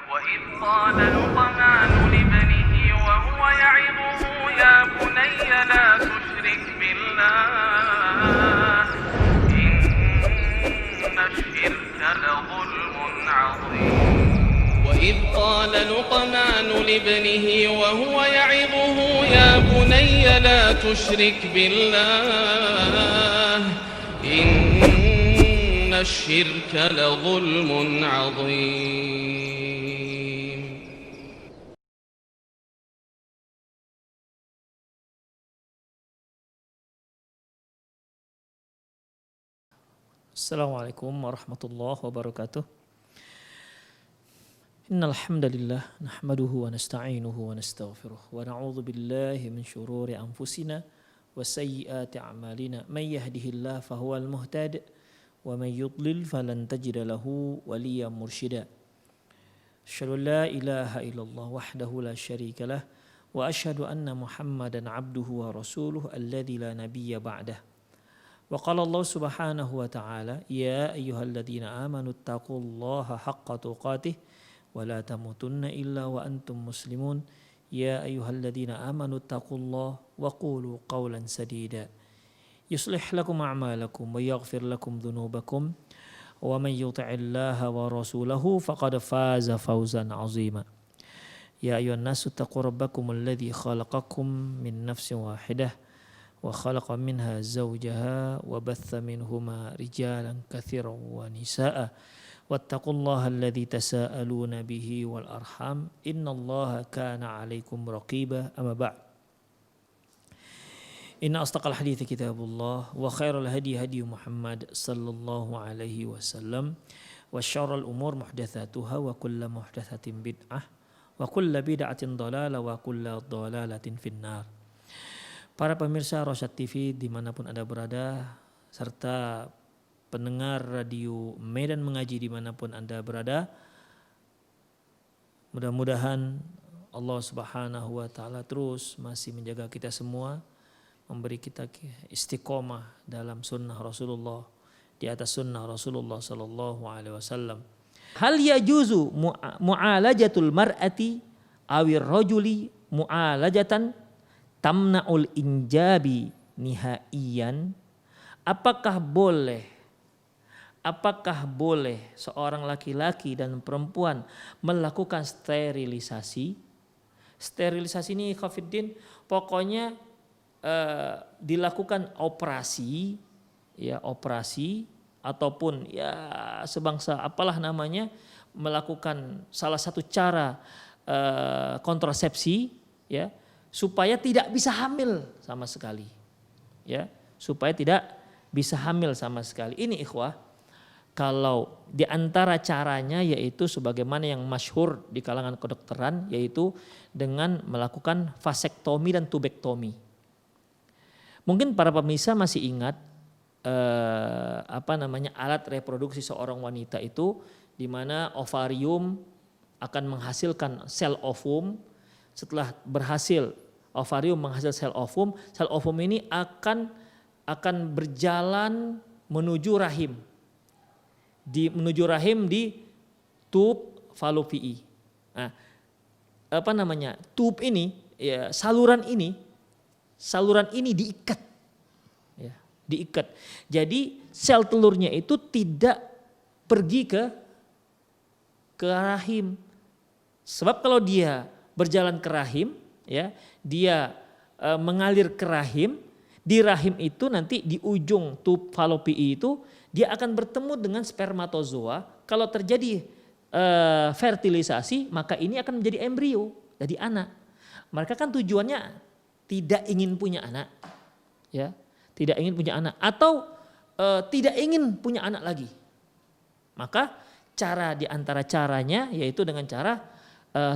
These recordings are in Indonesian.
وإذ قال لقمان لابنه وهو يعظه يا بني لا تشرك بالله إن الشرك لظلم عظيم وإذ قال لقمان لابنه وهو يعظه يا بني لا تشرك بالله إن الشرك لظلم عظيم. Assalamualaikum warahmatullahi wabarakatuh. Innal hamdalillah nahmaduhu wa nasta'inuhu wa nastaghfiruh wa na'udzu billahi min shururi anfusina wa sayyiati a'malina may yahdihillahu fahuwal muhtadi wa may yudlil falan tajida lahu waliyyan mursyida. Asyhadu an la ilaha illallah wahdahu la syarika lah wa asyhadu anna Muhammadan 'abduhu wa rasuluhu alladzi la nabiyya ba'dah. Wa qala Allah subhanahu wa ta'ala ya ayyuhalladzina amanu taqullaha haqqa tuqatih wa la tamutunna illa wa antum muslimun ya ayyuhalladzina amanu taqullaha wa qulu qawlan sadida yuslih lakum a'malakum wa yaghfir lakum dhunubakum wa man yuti'illaha wa rasulahu faqad faza fawzan 'azima. Ya ayyuhan nasu taqu rabbakumul ladzi khalaqakum min nafsin wahidah wa khalaqa minha zawjaha wa batha minhuma rijalan katsiran wa nisaa wattaqullaha alladzi tasaaluna bihi wal arham innallaha kana 'alaikum raqiba. Amma ba'd. Inna asdaqal hadithi kitabullah wa khairal hadi hadi Muhammad sallallahu alaihi wasallam wa syarrul umur muhdatsatuha wa kullu muhdatsatin bid'ah wa kullu bid'atin dhalalah wa kullu dhalalatin finnar. Para pemirsa Rosyad TV dimanapun Anda berada, serta pendengar radio Medan Mengaji dimanapun Anda berada, mudah-mudahan Allah Subhanahu wa Ta'ala terus masih menjaga kita semua, memberi kita istiqomah dalam sunnah Rasulullah, di atas sunnah Rasulullah Sallallahu Alaihi Wasallam. Hal yajuzu mu'alajatul mar'ati awir rajuli mu'alajatan tamna'ul injabi nihaiyan. Apakah boleh seorang laki-laki dan perempuan melakukan sterilisasi? Sterilisasi ini Khafiddin pokoknya dilakukan operasi ataupun ya sebangsa apalah namanya, melakukan salah satu cara kontrasepsi ya, supaya tidak bisa hamil sama sekali. Ya, supaya tidak bisa hamil sama sekali. Ini ikhwah, kalau di antara caranya yaitu sebagaimana yang masyhur di kalangan kedokteran, yaitu dengan melakukan vasektomi dan tubektomi. Mungkin para pemirsa masih ingat alat reproduksi seorang wanita itu, di mana ovarium akan menghasilkan sel ovum. Setelah berhasil ovarium menghasilkan sel ovum ini akan berjalan menuju rahim. Menuju rahim di tub falopii. Nah, tub ini ya, saluran ini diikat. Ya, diikat. Jadi sel telurnya itu tidak pergi ke rahim. Sebab kalau dia berjalan ke rahim, ya, dia mengalir ke rahim, di rahim itu nanti di ujung tub falopii itu dia akan bertemu dengan spermatozoa. Kalau terjadi fertilisasi, maka ini akan menjadi embrio, jadi anak. Mereka kan tujuannya tidak ingin punya anak, ya, tidak ingin punya anak atau tidak ingin punya anak lagi. Maka di antara caranya yaitu dengan cara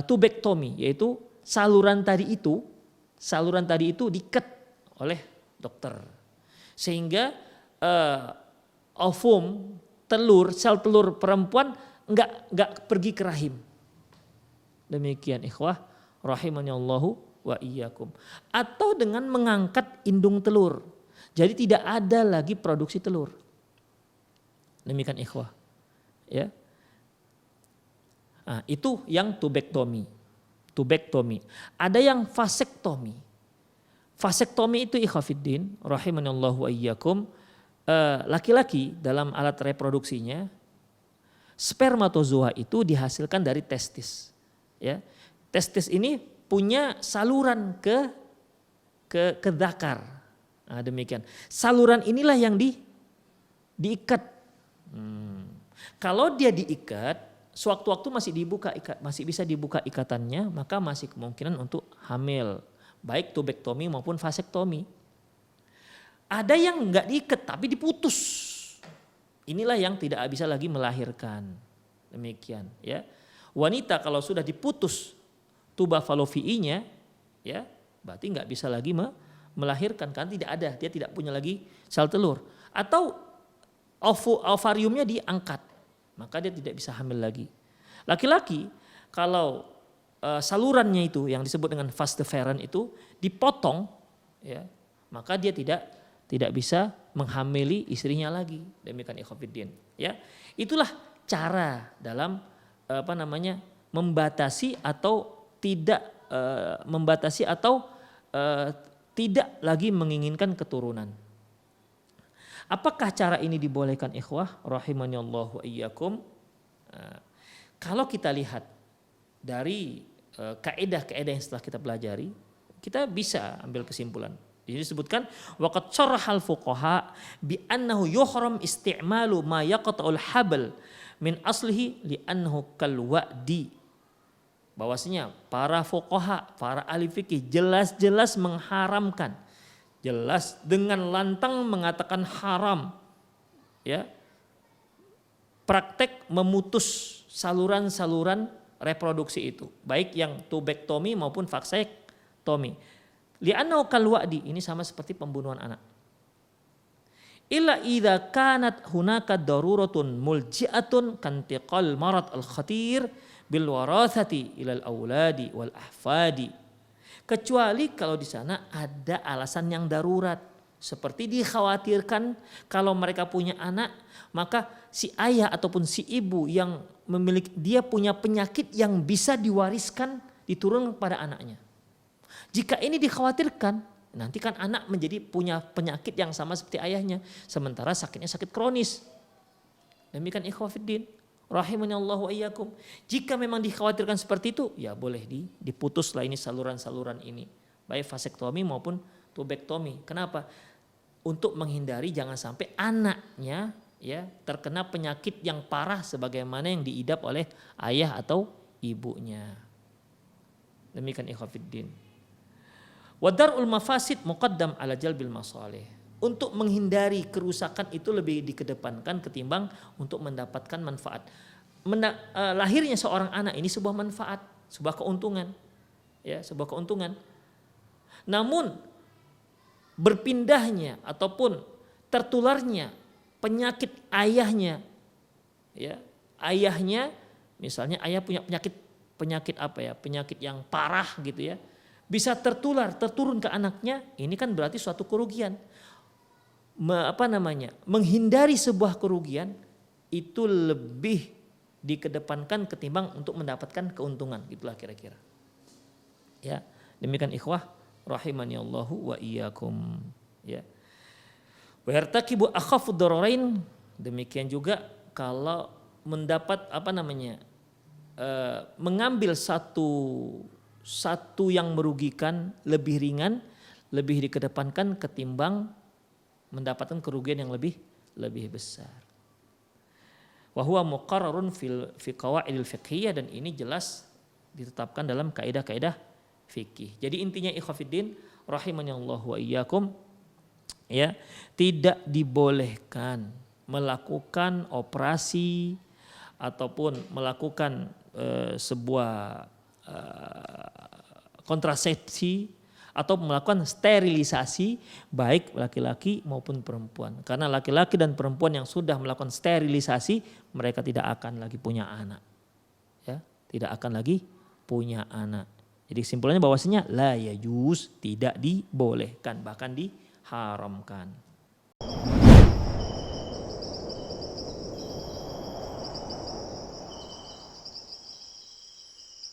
tubektomi, yaitu saluran tadi itu diikat oleh dokter, sehingga ovum, sel telur perempuan enggak pergi ke rahim. Demikian ikhwah rahimanallahu wa iyyakum. Atau dengan mengangkat indung telur, jadi tidak ada lagi produksi telur. Demikian ikhwah, ya. Nah, itu yang tubektomi. Ada yang vasektomi. Vasektomi itu ikhwafiddin rahimanallahu wa iyyakum, laki-laki dalam alat reproduksinya spermatozoa itu dihasilkan dari testis. Ya. Testis ini punya saluran ke dzakar. Nah, demikian. Saluran inilah yang diikat. Kalau dia diikat, sewaktu-waktu masih bisa dibuka ikatannya, maka masih kemungkinan untuk hamil, baik tubektomi maupun vasektomi. Ada yang enggak diikat tapi diputus. Inilah yang tidak bisa lagi melahirkan. Demikian, ya. Wanita kalau sudah diputus tuba fallopiinya, ya, berarti enggak bisa lagi melahirkan, kan tidak ada, dia tidak punya lagi sel telur. Atau ovariumnya diangkat, maka dia tidak bisa hamil lagi. Laki-laki kalau salurannya itu yang disebut dengan vas deferens itu dipotong, ya, maka dia tidak bisa menghamili istrinya lagi. Demikian ikhwatiddin, ya. Itulah cara dalam membatasi atau tidak tidak lagi menginginkan keturunan. Apakah cara ini dibolehkan ikhwah rahimani Allah wa iyyakum? Kalau kita lihat dari kaidah-kaidah yang setelah kita pelajari, kita bisa ambil kesimpulan. Di sini disebutkan waqad syarahal fuqaha bi annahu yuhram isti'malu ma yaqta'ul habl min aslihi li annahu kal wa'di. Bahwasanya para fuqaha, para ahli fikih jelas-jelas mengharamkan, jelas dengan lantang mengatakan haram, ya, praktek memutus saluran-saluran reproduksi itu, baik yang tubektomi maupun vasektomi. Li'annahu kal wa'di, ini sama seperti pembunuhan anak. Illa idza kanat hunaka daruratun mulji'atun kantiqal marad al-khatir bil warathati ilal auladi wal ahfadi. Kecuali kalau di sana ada alasan yang darurat, seperti dikhawatirkan kalau mereka punya anak, maka si ayah ataupun si ibu yang memiliki, dia punya penyakit yang bisa diwariskan diturunkan kepada anaknya. Jika ini dikhawatirkan, nanti kan anak menjadi punya penyakit yang sama seperti ayahnya, sementara sakitnya sakit kronis. Demikian ikhwafiddin rahimanallahu wa iyyakum. Jika memang dikhawatirkan seperti itu, ya boleh diputuslah ini saluran-saluran ini, baik vasektomi maupun tubektomi. Kenapa? Untuk menghindari jangan sampai anaknya, ya, terkena penyakit yang parah sebagaimana yang diidap oleh ayah atau ibunya. Demikian ikhwafiddin. Wadarul mafasid muqaddam ala jalbil masalih. Untuk menghindari kerusakan itu lebih dikedepankan ketimbang untuk mendapatkan manfaat. Lahirnya seorang anak ini sebuah manfaat, sebuah keuntungan, ya, sebuah keuntungan. Namun berpindahnya ataupun tertularnya penyakit ayahnya, ya, ayahnya misalnya ayah punya penyakit apa ya, penyakit yang parah gitu ya, bisa turun ke anaknya, ini kan berarti suatu kerugian. Menghindari sebuah kerugian itu lebih dikedepankan ketimbang untuk mendapatkan keuntungan, gitulah kira-kira. Ya, demikian ikhwah rahimani Allahu wa iyyakum, ya. Wa yartakibu akhafud dararain, demikian juga kalau mendapat mengambil satu yang merugikan lebih ringan, lebih dikedepankan ketimbang mendapatkan kerugian yang lebih besar. Wa huwa muqarrarun fi qawaidil fiqhiyah, dan ini jelas ditetapkan dalam kaidah-kaidah fikih. Jadi intinya ikhwafiddin rahimani Allah wa iyyakum, ya, tidak dibolehkan melakukan operasi ataupun melakukan sebuah kontrasepsi atau melakukan sterilisasi baik laki-laki maupun perempuan. Karena laki-laki dan perempuan yang sudah melakukan sterilisasi, mereka tidak akan lagi punya anak. Ya, tidak akan lagi punya anak. Jadi kesimpulannya bahwasanya la yajuz, tidak dibolehkan, bahkan diharamkan.